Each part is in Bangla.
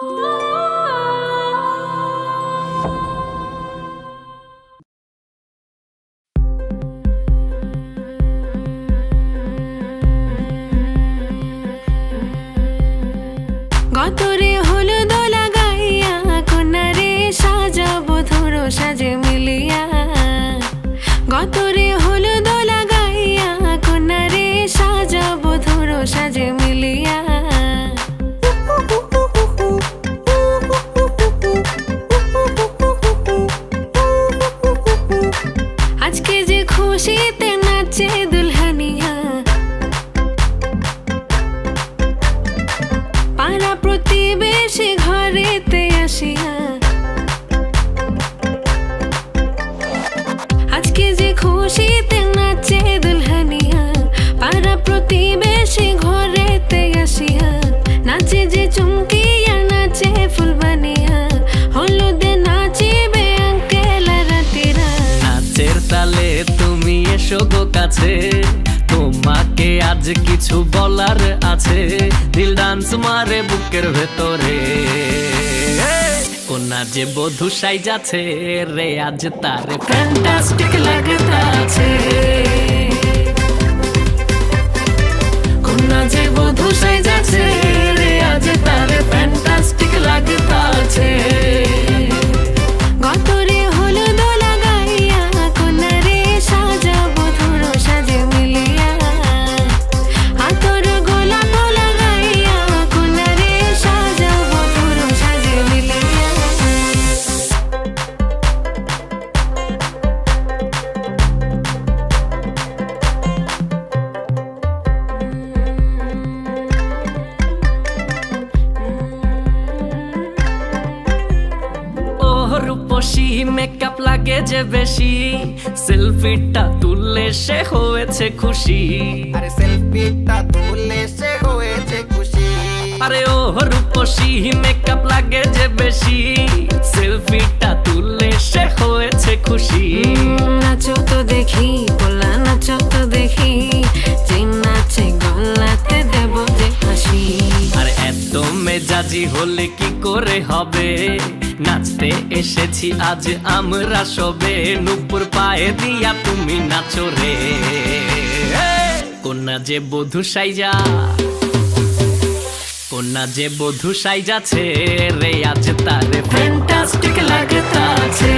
গতরে হলুদ লাগাইয়া কন্যারে সাজাবো ধরো সাজে মিলিয়া। গতরে হলুদ লাগাইয়া কন্যারে সাজাবো ধরো সাজে মিলিয়া। আজকে যে খুশিতে নাচে দুলহানিয়া, পাড়া প্রতিবেশী ঘরেতে আসিয়া। আজকে যে খুশিতে নাচে দুলহানিয়া, পাড়া প্রতিবেশী ঘরেতে আসিয়া। নাচে যে চুমকিয়া নাচে ফুলবানিয়া, হলুদে নাচিবে আঙ্কেল রাতিরা। নাচের তালে তুমি এসো গো কাছে, তোমাকে আজ কিছু বলার আছে। দিল ডান্স মারে বুকের ভেতরে, কোনা যে বধূ সাইজাছে রে আজ তারে ফ্যান্টাস্টিক লাগতাছে। কোনা যে বধূ সাইজাছে রে আজ তারে ফ্যান্টাস্টিক লাগতাছে। গতরে হলুদ লাগাইয়া কন্যারে সাজাবো ধরো সাজে মিলিয়া। আতর গোলাপ লাগাইয়া কন্যারে সাজাবো ধরো সাজে মিলিয়া। রূপসী মেকআপ লাগে যে বেশি, সেলফিটা তুললে সে হয়েছে খুশি। আরে সেলফিটা তুললে সে হয়েছে খুশি। আরে ও রূপসী মেকআপ লাগে যে বেশি, সেলফিটা তুললে সে হয়েছে খুশি। নাচো তো দেখি পোলা নাচো তো দেখি, যে নাচে গলাতে দেব যে হাসি। আর এত মেজাজি হলে কি করে হবে, নাচতে এসেছি আজ আমরা সবে। নুপুর পায়ে দিয়া তুমি নাচো রে, কোনা যে বধূ সাইজা, কোনা যে বধূ সাইজাছে রে আজ তারে ফ্যান্টাস্টিক লাগতাছে।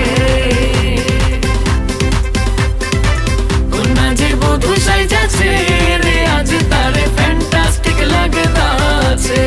কোনা যে বধূ সাইজাছে রে আজ তারে ফ্যান্টাস্টিক লাগতাছে।